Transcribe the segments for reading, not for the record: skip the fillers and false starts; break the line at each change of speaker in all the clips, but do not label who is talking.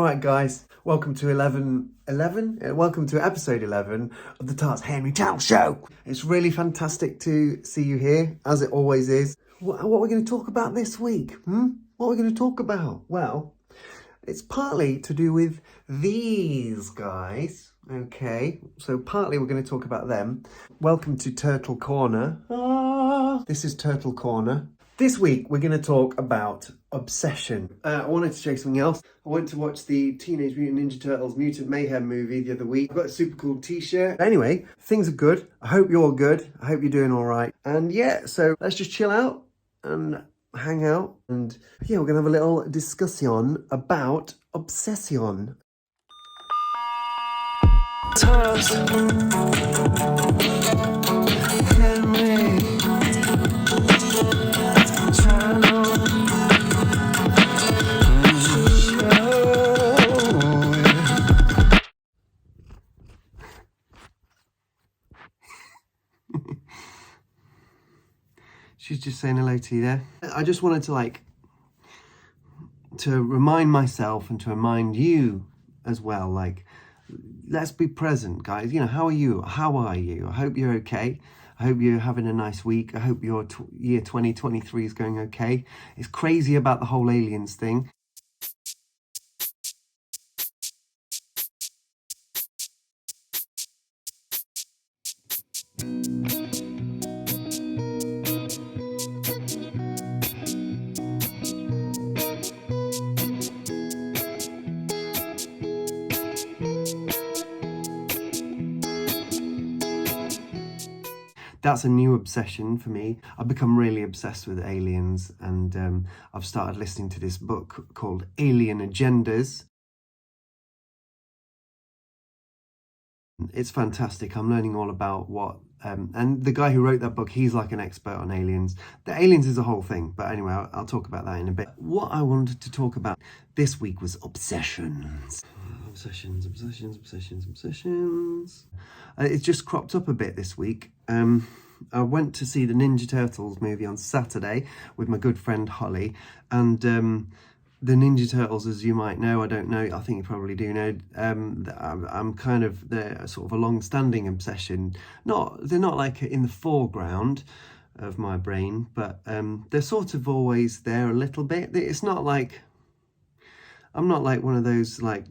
Alright guys, welcome to welcome to episode 11 of the Tarts Henry Towel Show. It's really fantastic to see you here, as it always is. What are we going to talk about this week? What are we going to talk about? Well, it's partly to do with these guys. Okay, so partly we're going to talk about them. Welcome to Turtle Corner. This is Turtle Corner. This week we're going to talk about obsession. I wanted to show you something else. I went to watch the Teenage Mutant Ninja Turtles Mutant Mayhem movie the other week. I've got a super cool t-shirt. Anyway, things are good. I hope you're good. I hope you're doing all right. And yeah, so let's just chill out and hang out. And yeah, we're going to have a little discussion about obsession. She's just saying hello to you there. I just wanted to remind myself and to remind you as well, let's be present, guys. You know, how are you? How are you? I hope you're okay. I hope you're having a nice week. I hope your year 2023 is going okay. It's crazy about the whole aliens thing. That's a new obsession for me. I've become really obsessed with aliens, and I've started listening to this book called Alien Agendas. It's fantastic. I'm learning all about what, and the guy who wrote that book, he's like an expert on aliens. The aliens is a whole thing, but anyway, I'll talk about that in a bit. What I wanted to talk about this week was obsessions. Obsessions. It's just cropped up a bit this week. I went to see the Ninja Turtles movie on Saturday with my good friend Holly, and the Ninja Turtles, as you might know, I don't know, I think you probably do know, I'm kind of, they're sort of a long-standing obsession. They're not like in the foreground of my brain, but they're sort of always there a little bit. It's not like, I'm not like one of those like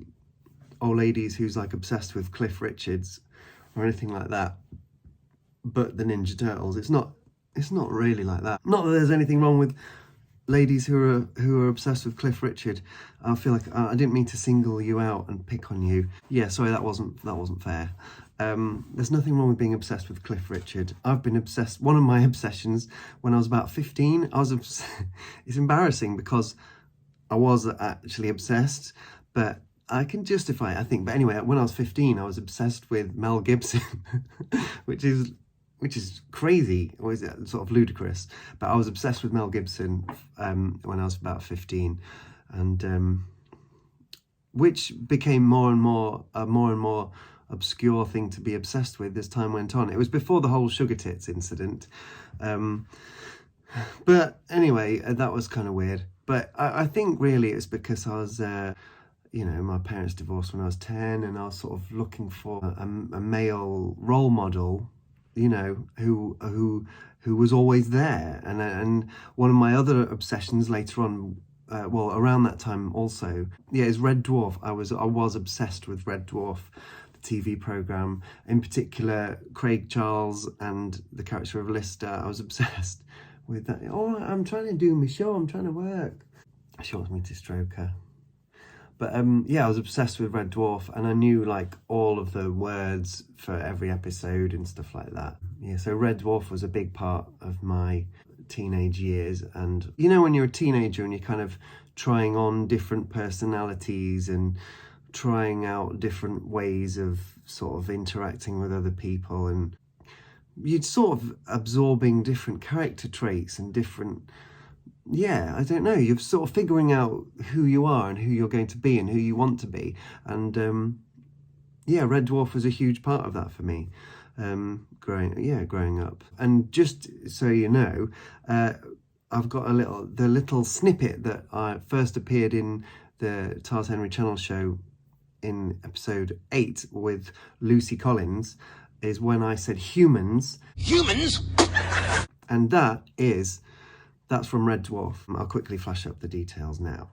old ladies who's like obsessed with Cliff Richards or anything like that. But the Ninja Turtles, it's not really like that. Not that there's anything wrong with ladies who are obsessed with Cliff Richard. I feel like I didn't mean to single you out and pick on you. Yeah, sorry, that wasn't fair. There's nothing wrong with being obsessed with Cliff Richard. I've been obsessed. One of my obsessions when I was about 15, it's embarrassing because I was actually obsessed, but I can justify it, I think. But anyway, when I was 15, I was obsessed with Mel Gibson, which is crazy, or is it sort of ludicrous? But I was obsessed with Mel Gibson when I was about 15, and which became more and more obscure thing to be obsessed with as time went on. It was before the whole sugar tits incident, but anyway, that was kind of weird. But I think really it's because I was you know, my parents divorced when I was 10, and I was sort of looking for a male role model, you know, who was always there. And one of my other obsessions later on, well, around that time also, yeah, is Red Dwarf. I was obsessed with Red Dwarf, the TV program, in particular Craig Charles and the character of Lister. I was obsessed with that. Oh, I'm trying to do my show. I'm trying to work. She wants me to stroke her. But yeah, I was obsessed with Red Dwarf, and I knew like all of the words for every episode and stuff like that. Yeah, so Red Dwarf was a big part of my teenage years. And you know, when you're a teenager and you're kind of trying on different personalities and trying out different ways of sort of interacting with other people, and you're sort of absorbing different character traits and different, yeah, I don't know, you're sort of figuring out who you are and who you're going to be and who you want to be. And yeah, Red Dwarf was a huge part of that for me, growing up. And just so you know, I've got the little snippet that I first appeared in the Tars Henry Channel show in episode 8 with Lucy Collins is when I said humans. Humans? And that's from Red Dwarf. I'll quickly flash up the details now.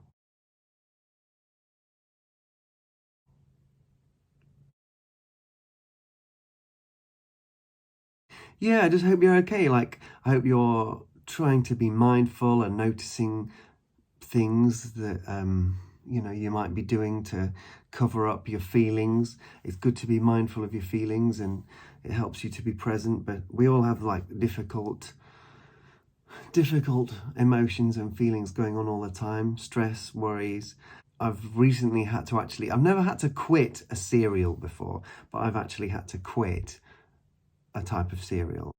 Yeah, I just hope you're okay. Like, I hope you're trying to be mindful and noticing things that you might be doing to cover up your feelings. It's good to be mindful of your feelings, and it helps you to be present. But we all have like difficult emotions and feelings going on all the time. Stress, worries. I've recently had to I've never had to quit a cereal before, but I've actually had to quit a type of cereal.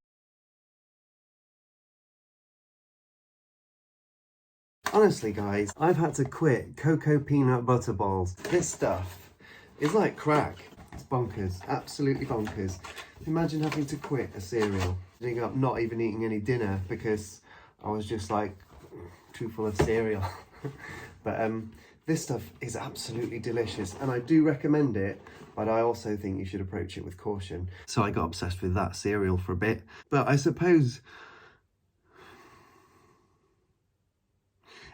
Honestly, guys, I've had to quit cocoa peanut butter balls. This stuff is like crack. It's bonkers, absolutely bonkers. Imagine having to quit a cereal. Ending up not even eating any dinner because I was just like too full of cereal. But this stuff is absolutely delicious, and I do recommend it, but I also think you should approach it with caution. So I got obsessed with that cereal for a bit. But I suppose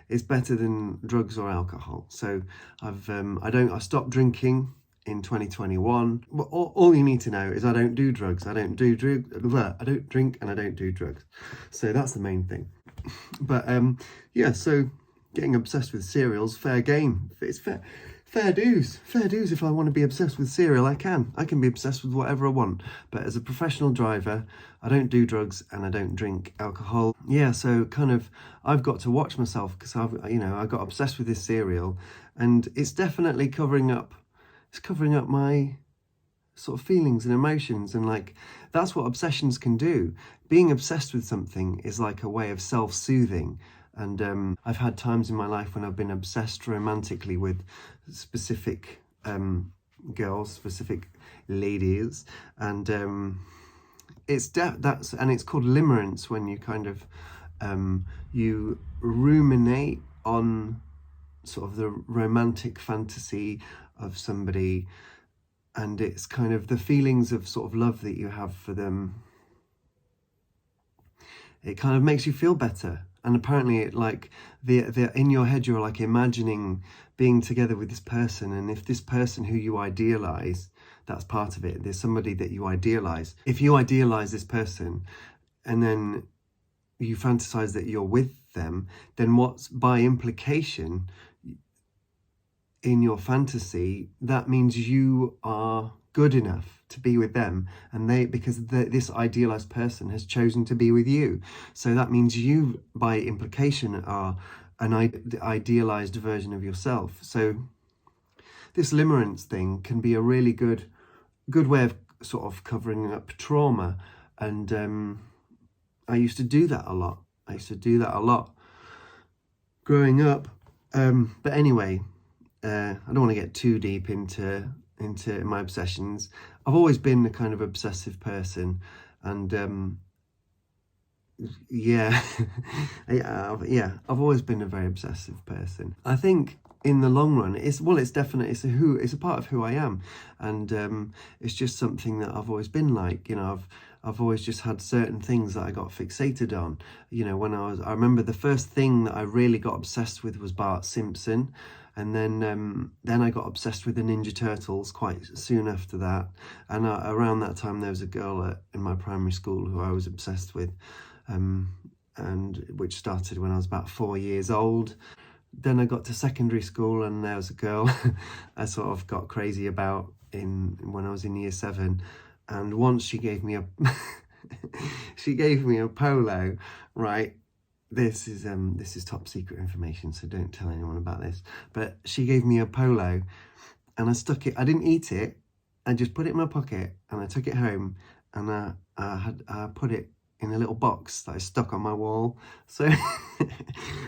it's better than drugs or alcohol. So I stopped drinking in 2021. All you need to know is I don't do drugs. I don't drink and I don't do drugs. So that's the main thing. But yeah, so getting obsessed with cereals, fair game. It's fair dues. If I want to be obsessed with cereal, I can be obsessed with whatever I want. But as a professional driver, I don't do drugs and I don't drink alcohol. Yeah, so kind of I've got to watch myself because I got obsessed with this cereal, and it's definitely covering up my sort of feelings and emotions, and like that's what obsessions can do. Being obsessed with something is like a way of self-soothing. And I've had times in my life when I've been obsessed romantically with specific girls, specific ladies, and it's called limerence, when you kind of you ruminate on sort of the romantic fantasy of somebody, and it's kind of the feelings of sort of love that you have for them. It kind of makes you feel better. And apparently it like the in your head you're like imagining being together with this person, and if this person who you idealize, that's part of it. There's somebody that you idealize. If you idealize this person and then you fantasize that you're with them, then what's by implication in your fantasy, that means you are good enough to be with them, and this idealized person has chosen to be with you. So that means you, by implication, are an idealized version of yourself. So this limerence thing can be a really good way of sort of covering up trauma, and I used to do that a lot. Growing up. But anyway, I don't want to get too deep into my obsessions. I've always been a kind of obsessive person, and yeah, I've always been a very obsessive person. I think in the long run, it's a part of who I am, and it's just something that I've always been like. I've always just had certain things that I got fixated on. When I remember the first thing that I really got obsessed with was Bart Simpson. And then I got obsessed with the Ninja Turtles quite soon after that. And around that time, there was a girl in my primary school who I was obsessed with, and which started when I was about 4 years old. Then I got to secondary school, and there was a girl I sort of got crazy about when I was in year 7. And once she gave me a polo, right? This is top secret information, so don't tell anyone about this. But she gave me a polo, and I stuck it. I didn't eat it. I just put it in my pocket, and I took it home, and I put it in a little box that I stuck on my wall. So,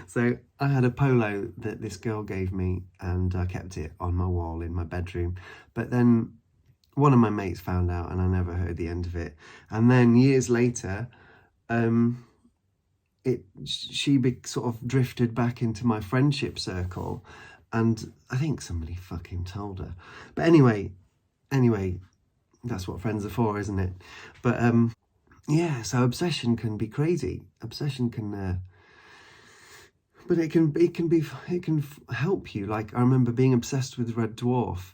so I had a polo that this girl gave me, and I kept it on my wall in my bedroom. But then one of my mates found out, and I never heard the end of it. And then years later, she sort of drifted back into my friendship circle, And I think somebody fucking told her. But anyway, that's what friends are for, isn't it? But yeah, so obsession can be crazy. Obsession can, but it can help you. Like, I remember being obsessed with Red Dwarf,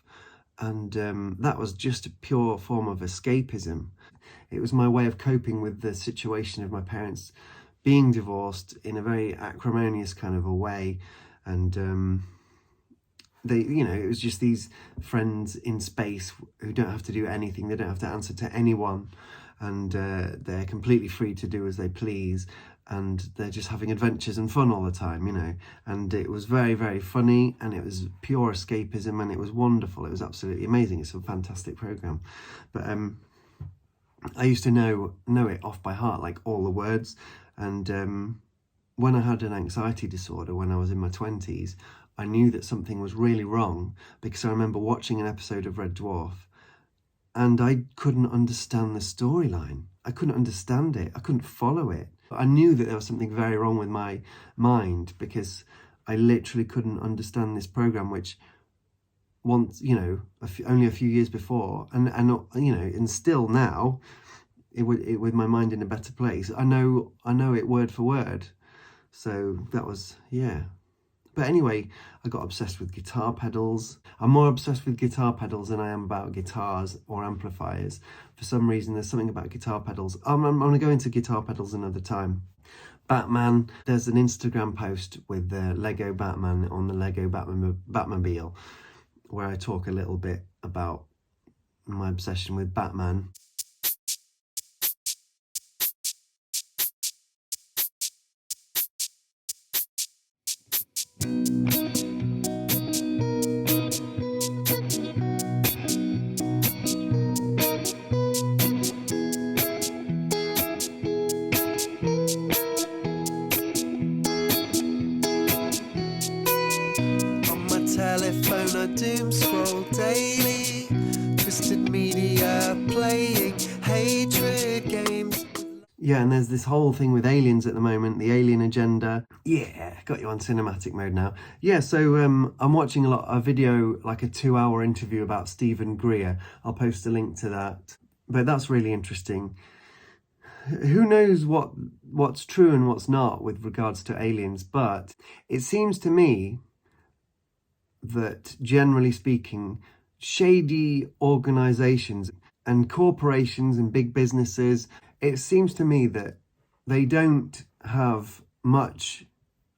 and that was just a pure form of escapism. It was my way of coping with the situation of my parents being divorced in a very acrimonious kind of a way, and they, it was just these friends in space who don't have to do anything. They don't have to answer to anyone, and they're completely free to do as they please, and they're just having adventures and fun all the time, and it was very, very funny, and it was pure escapism, and it was wonderful. It was absolutely amazing. It's a fantastic program. But I used to know it off by heart, like all the words. And when I had an anxiety disorder when I was in my 20s, I knew that something was really wrong, because I remember watching an episode of Red Dwarf and I couldn't understand the storyline. I couldn't understand it. I couldn't follow it. I knew that there was something very wrong with my mind, because I literally couldn't understand this program, which once, only a few years before, and still now, with my mind in a better place, I know it word for word. So that was, yeah. But anyway, I got obsessed with guitar pedals. I'm more obsessed with guitar pedals than I am about guitars or amplifiers. For some reason, there's something about guitar pedals. I'm going to go into guitar pedals another time. Batman, there's an Instagram post with the Lego Batman on the Lego Batmobile, where I talk a little bit about my obsession with Batman. Telephone, I doom scroll daily, twisted media playing hatred games. Yeah, and there's this whole thing with aliens at the moment, the alien agenda. Yeah, got you on cinematic mode now. Yeah, so I'm watching a video, like a 2-hour interview about Stephen Greer. I'll post a link to that. But that's really interesting. Who knows what's true and what's not with regards to aliens, but it seems to me that, generally speaking, shady organizations and corporations and big businesses, it seems to me that they don't have much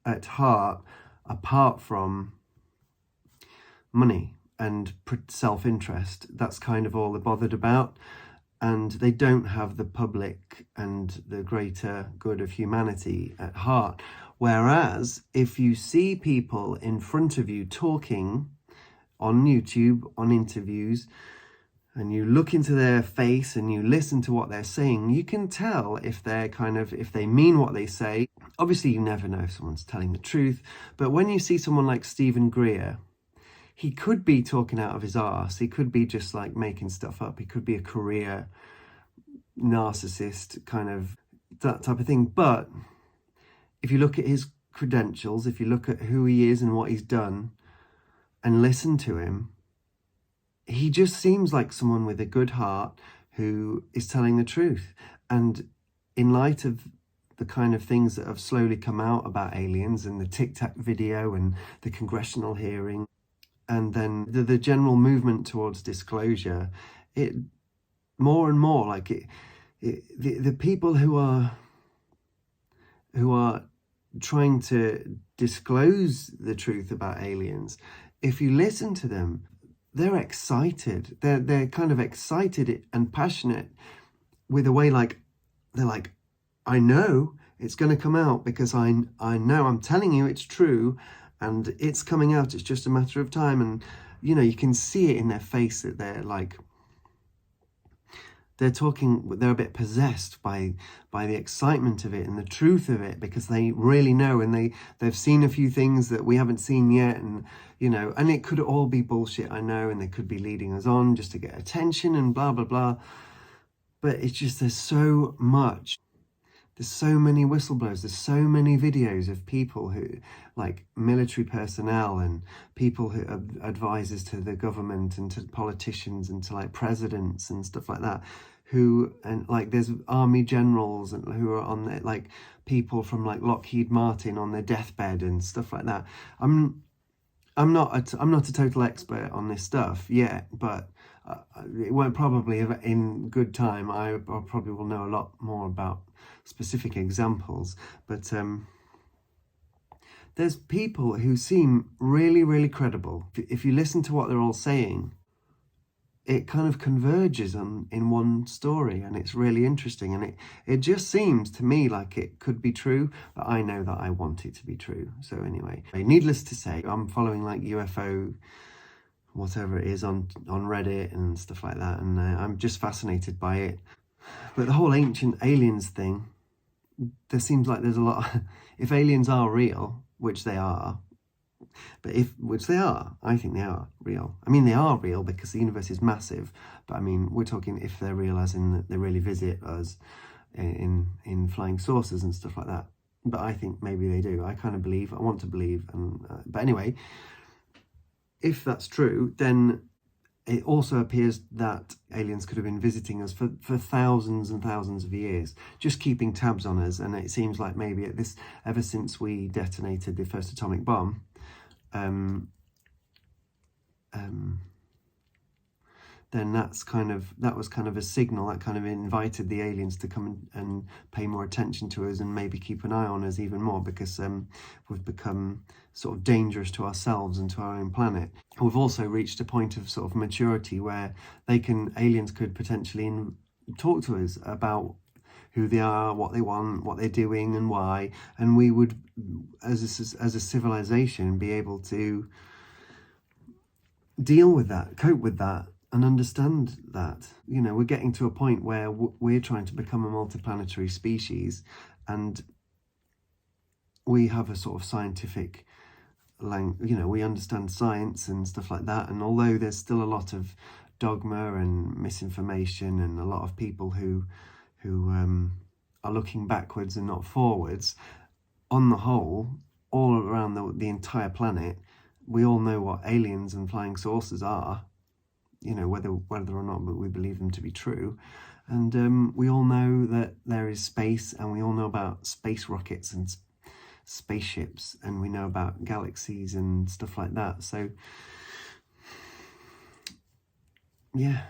at heart apart from money and self-interest. That's kind of all they're bothered about. And they don't have the public and the greater good of humanity at heart. Whereas if you see people in front of you talking on YouTube, on interviews, and you look into their face and you listen to what they're saying, you can tell if if they mean what they say. Obviously, you never know if someone's telling the truth, but when you see someone like Stephen Greer, he could be talking out of his arse. He could be just like making stuff up. He could be a career narcissist, kind of that type of thing. But if you look at his credentials, if you look at who he is and what he's done and listen to him, he just seems like someone with a good heart who is telling the truth. And in light of the kind of things that have slowly come out about aliens, and the Tic Tac video and the congressional hearing, and then the general movement towards disclosure, it more and more, like the people who are trying to disclose the truth about aliens, if you listen to them, they're excited. They're kind of excited and passionate with a way, like they're like, I know it's going to come out, because I know, I'm telling you it's true, and it's coming out. It's just a matter of time. And you can see it in their face that they're like, they're a bit possessed by the excitement of it and the truth of it, because they really know, and they've seen a few things that we haven't seen yet, and and it could all be bullshit, I know, and they could be leading us on just to get attention and blah blah blah. But it's just, there's so much There's so many whistleblowers, there's so many videos of people who, like military personnel and people who are advisors to the government and to politicians and to like presidents and stuff like that, who, and like there's army generals and who are on the, like people from like Lockheed Martin on their deathbed and stuff like that. I'm not a total expert on this stuff yet, but it won't probably, in good time, I probably will know a lot more about specific examples. But there's people who seem really, really credible. If you listen to what they're all saying, it kind of converges in one story, and it's really interesting, and it just seems to me like it could be true, but I know that I want it to be true. So anyway, needless to say, I'm following like UFO whatever it is on Reddit and stuff like that, and I'm just fascinated by it. But the whole ancient aliens thing, there seems like there's a lot if aliens are real, which they are, but I think they are real. I mean, they are real because the universe is massive, but I mean, we're talking if they're real as in that they really visit us in flying saucers and stuff like that. But I think maybe they do. I want to believe, and but anyway, if that's true, then it also appears that aliens could have been visiting us for thousands and thousands of years, just keeping tabs on us. And it seems like maybe ever since we detonated the first atomic bomb, then that was kind of a signal that kind of invited the aliens to come and pay more attention to us and maybe keep an eye on us even more, because we've become sort of dangerous to ourselves and to our own planet. We've also reached a point of sort of maturity where aliens could potentially talk to us about who they are, what they want, what they're doing and why, and we would, as a civilization, be able to deal with that, cope with that, and understand that. You know, we're getting to a point where we're trying to become a multiplanetary species, and we have a sort of scientific we understand science and stuff like that, and although there's still a lot of dogma and misinformation and a lot of people who are looking backwards and not forwards, on the whole, all around the entire planet, we all know what aliens and flying saucers are, you know, whether or not we believe them to be true. And we all know that there is space, and we all know about space rockets and spaceships, and we know about galaxies and stuff like that. So yeah,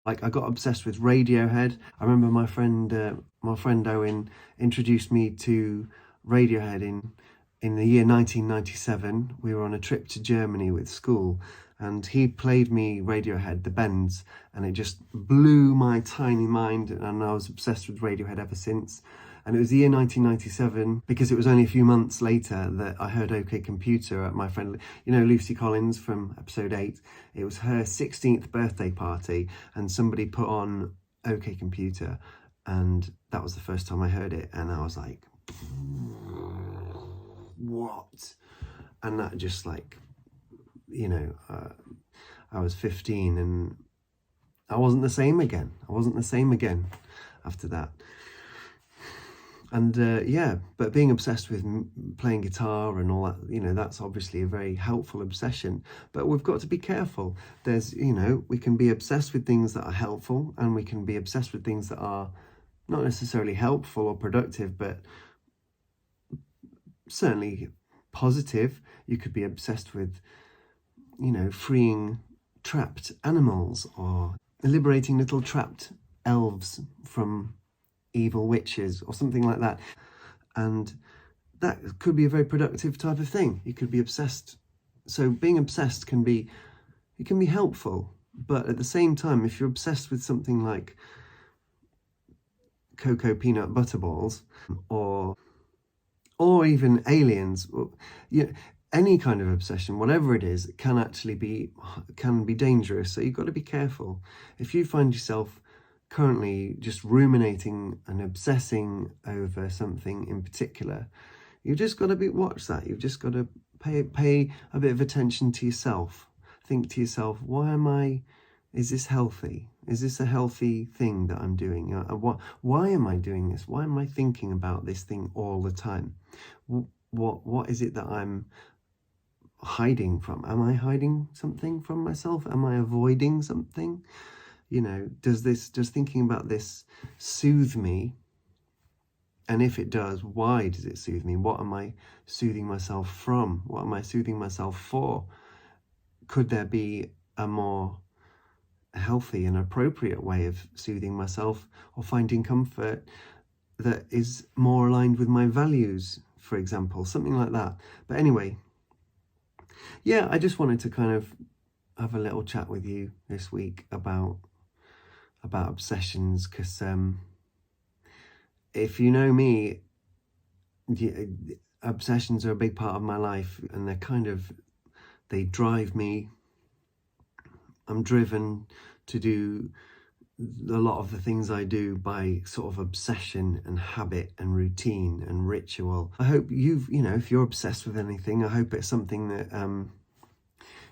like I got obsessed with Radiohead. I remember my friend Owen introduced me to Radiohead in the year 1997. We were on a trip to Germany with school, and he played me Radiohead, The Bends, and it just blew my tiny mind, and I was obsessed with Radiohead ever since. And it was the year 1997, because it was only a few months later that I heard OK Computer at my friend, you know, Lucy Collins from episode 8. It was her 16th birthday party, and somebody put on OK Computer, and that was the first time I heard it, and I was like, what? And that just like, you know, I was 15 and I wasn't the same again. After that. And yeah, but being obsessed with playing guitar and all that, you know, that's obviously a very helpful obsession. But we've got to be careful. There's, you know, we can be obsessed with things that are helpful, and we can be obsessed with things that are not necessarily helpful or productive, but certainly positive. You could be obsessed with, you know, freeing trapped animals or liberating little trapped elves from evil witches or something like that, and that could be a very productive type of thing. You could be obsessed. So being obsessed can be helpful, but at the same time, if you're obsessed with something like cocoa peanut butter balls or even aliens, you know, any kind of obsession, whatever it is, can be dangerous. So you've got to be careful. If you find yourself currently just ruminating and obsessing over something in particular, you've just got to watch that. You've just got to pay a bit of attention to yourself. Think to yourself, is this healthy? Is this a healthy thing that I'm doing? Why am I doing this? Why am I thinking about this thing all the time? What is it that I'm hiding from? Am I hiding something from myself? Am I avoiding something? You know, does thinking about this soothe me? And if it does, why does it soothe me? What am I soothing myself from? What am I soothing myself for? Could there be a more healthy and appropriate way of soothing myself or finding comfort that is more aligned with my values, for example, something like that? But anyway, yeah, I just wanted to kind of have a little chat with you this week about obsessions, because if you know me, obsessions are a big part of my life, and they drive me. I'm driven to do a lot of the things I do by sort of obsession and habit and routine and ritual. I hope if you're obsessed with anything, I hope it's something that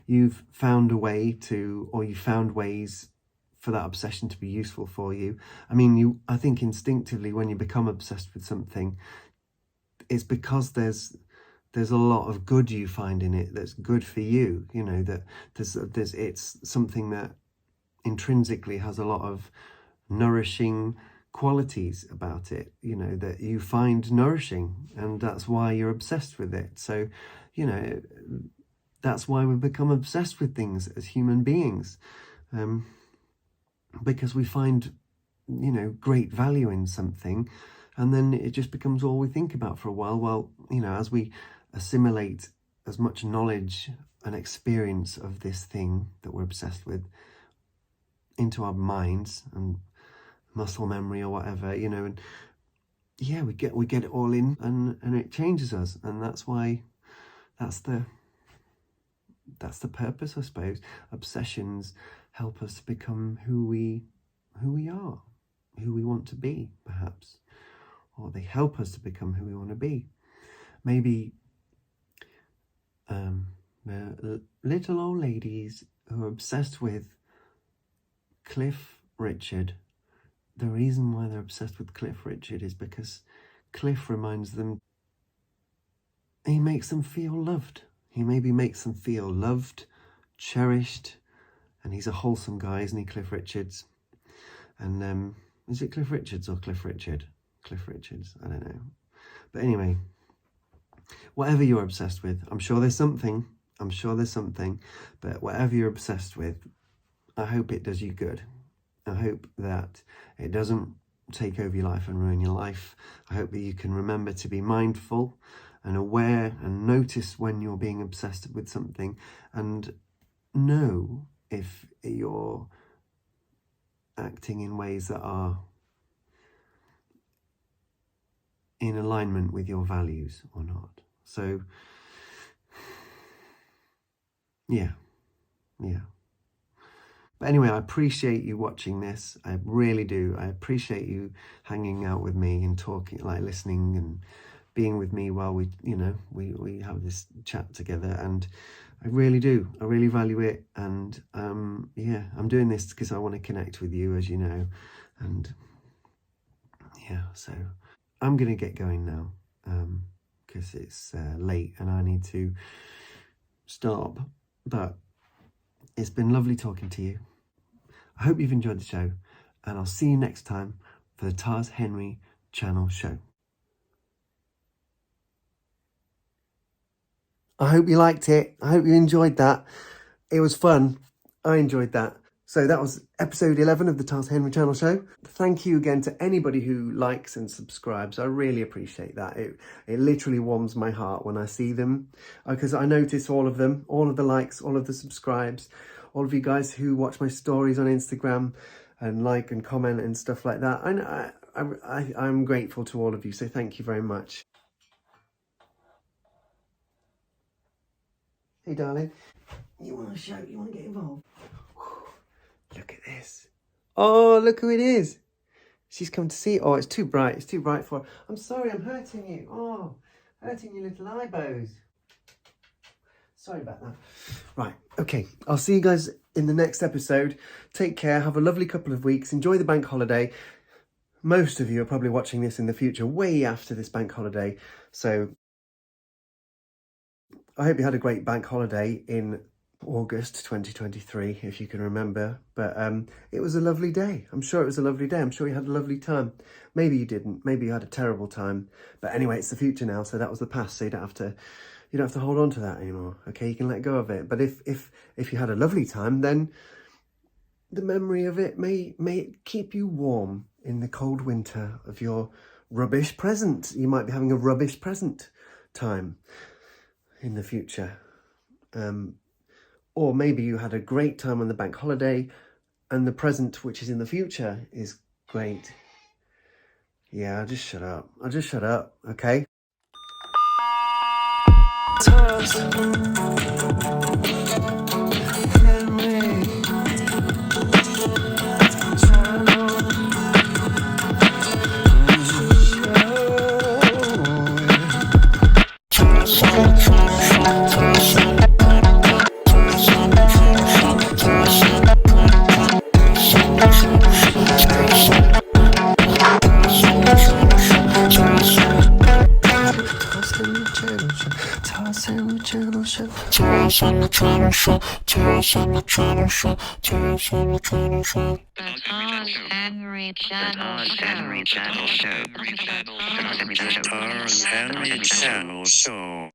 you've found a way to, or you found ways for that obsession to be useful for you. I mean, I think instinctively when you become obsessed with something, it's because there's a lot of good you find in it that's good for you. You know, that it's something that intrinsically has a lot of nourishing qualities about it, you know, that you find nourishing, and that's why you're obsessed with it. So, you know, that's why we become obsessed with things as human beings, because we find, you know, great value in something, and then it just becomes all we think about for a while. Well, you know, as we assimilate as much knowledge and experience of this thing that we're obsessed with into our minds and muscle memory or whatever, you know, and yeah, we get it all in, and it changes us, and that's why that's the purpose, I suppose. Obsessions help us to become who we are, who we want to be, perhaps, or they help us to become who we want to be. Maybe little old ladies who are obsessed with Cliff Richard. The reason why they're obsessed with Cliff Richard is because Cliff reminds them, he makes them feel loved. He maybe makes them feel loved, cherished, and he's a wholesome guy, isn't he, Cliff Richards? And is it Cliff Richards or Cliff Richard? Cliff Richards, I don't know. But anyway, whatever you're obsessed with, I'm sure there's something, but whatever you're obsessed with, I hope it does you good. I hope that it doesn't take over your life and ruin your life. I hope that you can remember to be mindful and aware and notice when you're being obsessed with something, and know if you're acting in ways that are in alignment with your values or not. So, yeah. But anyway, I appreciate you watching this. I really do. I appreciate you hanging out with me and talking, like listening and being with me while we have this chat together. And I really do. I really value it. And yeah, I'm doing this because I want to connect with you, as you know. And yeah, so I'm going to get going now because it's late and I need to stop. But it's been lovely talking to you. I hope you've enjoyed the show, and I'll see you next time for the Tars Henry Channel show. I hope you liked it. I hope you enjoyed that. It was fun. I enjoyed that. So that was episode 11 of the Tars Henry Channel show. Thank you again to anybody who likes and subscribes. I really appreciate that. It literally warms my heart when I see them, because I notice all of them, all of the likes, all of the subscribes, all of you guys who watch my stories on Instagram and like and comment and stuff like that. I'm grateful to all of you, so thank you very much. Hey darling, you want to shout, you want to get involved? Look at this. Oh, look who it is. She's come to see. Oh, it's too bright. It's too bright for her. I'm sorry, I'm hurting you. Oh, hurting your little eyebows. Sorry about that. Right, okay. I'll see you guys in the next episode. Take care. Have a lovely couple of weeks. Enjoy the bank holiday. Most of you are probably watching this in the future, way after this bank holiday. So I hope you had a great bank holiday in August 2023, if you can remember. But it was a lovely day. I'm sure it was a lovely day. I'm sure you had a lovely time. Maybe you didn't. Maybe you had a terrible time. But anyway, it's the future now, so that was the past. So you don't have to hold on to that anymore. Okay, you can let go of it. But if you had a lovely time, then the memory of it may keep you warm in the cold winter of your rubbish present. You might be having a rubbish present time in the future. Or maybe you had a great time on the bank holiday and the present, which is in the future, is great. Yeah, I'll just shut up, okay?
Henry Channel Show.